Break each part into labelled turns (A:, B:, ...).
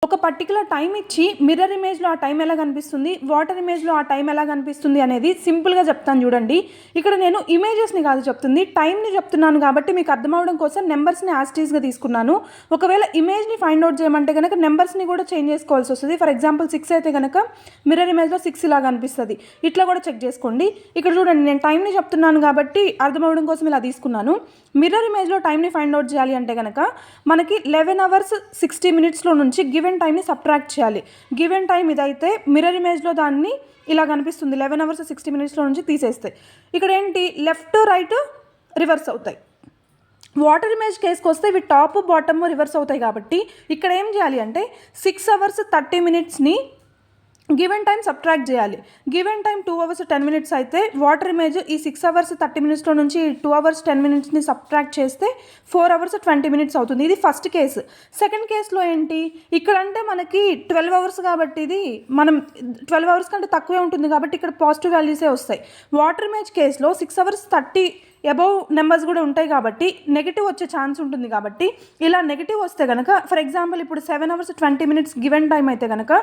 A: ఒక particular time ఇచ్చి mirror ఇమేజ్లో ఆ టైం ఎలా కనిపిస్తుంది, వాటర్ ఇమేజ్లో ఆ టైం ఎలా కనిపిస్తుంది అనేది సింపుల్గా చెప్తాను చూడండి. ఇక్కడ నేను ఇమేజెస్ని కాదు చెప్తుంది, టైంని చెప్తున్నాను కాబట్టి మీకు అర్థం అవడం కోసం నెంబర్స్ని యాస్టీస్గా తీసుకున్నాను. ఒకవేళ ఇమేజ్ని ఫైండ్ అవుట్ చేయమంటే కనుక నెంబర్స్ని కూడా చేంజ్ చేసుకోవాల్సి వస్తుంది. ఫర్ ఎగ్జాంపుల్ 6 అయితే కనుక మిర్రర్ ఇమేజ్లో 6 ఇలా కనిపిస్తుంది. ఇట్లా కూడా చెక్ చేసుకోండి. ఇక్కడ చూడండి, నేను టైంని చెప్తున్నాను కాబట్టి అర్థం అవడం కోసం ఇలా తీసుకున్నాను. మిర్రర్ ఇమేజ్లో టైంని ఫైండ్ అవుట్ చేయాలి అంటే కనుక మనకి 11 hours 60 minutesలో నుంచి గివెన్ టైంని సబ్ట్రాక్ట్ చేయాలి. గివెన్ టైం ఇదైతే మిర్రర్ ఇమేజ్లో దాన్ని ఇలా కనిపిస్తుంది. 11 hours 60 minutesలో నుంచి తీసేస్తే ఇక్కడ ఏంటి, లెఫ్ట్ రైట్ రివర్స్ అవుతాయి. వాటర్ ఇమేజ్ కేసుకి వస్తే ఇవి టాప్ బాటమ్ రివర్స్ అవుతాయి కాబట్టి ఇక్కడ ఏం చేయాలి అంటే 6 hours 30 minutesని గివెన్ టైం సబ్ట్రాక్ట్ చేయాలి. గివెన్ టైం 2 hours 10 minutes అయితే వాటర్ ఇమేజ్ ఈ 6 hours 30 minutesలో నుంచి 2 hours 10 minutesని సబ్ట్రాక్ట్ చేస్తే 4 hours 20 minutes అవుతుంది. ఇది ఫస్ట్ కేసు. సెకండ్ కేసులో ఏంటి, ఇక్కడ అంటే మనకి 12 hours కాబట్టి ఇది మనం 12 hours కంటే తక్కువే ఉంటుంది కాబట్టి ఇక్కడ పాజిటివ్ వాల్యూసే వస్తాయి. వాటర్ ఇమేజ్ కేసులో 6 hours 30 అబౌవ్ నెంబర్స్ కూడా ఉంటాయి కాబట్టి నెగిటివ్ వచ్చే ఛాన్స్ ఉంటుంది. కాబట్టి ఇలా నెగిటివ్ వస్తే కనుక ఫర్ ఎగ్జాంపుల్ ఇప్పుడు 7 hours 20 minutes గివెన్ టైం అయితే కనుక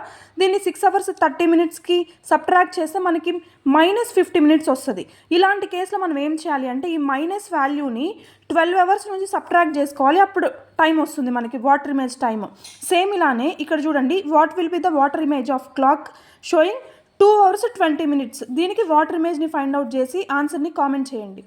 A: దీన్ని 6 hours 30 minutesకి సబ్ట్రాక్ట్ చేస్తే మనకి -50 minutes వస్తుంది. ఇలాంటి కేసులో మనం ఏం చేయాలి అంటే ఈ మైనస్ వాల్యూని 12 hours నుంచి సబ్ట్రాక్ట్ చేసుకోవాలి. అప్పుడు టైం వస్తుంది మనకి వాటర్ ఇమేజ్ టైం. సేమ్ ఇలానే ఇక్కడ చూడండి, what will be the water image of clock showing 2 hours 20 minutes. దీనికి వాటర్ ఇమేజ్ని ఫైండ్ అవుట్ చేసి ఆన్సర్ని కామెంట్ చేయండి.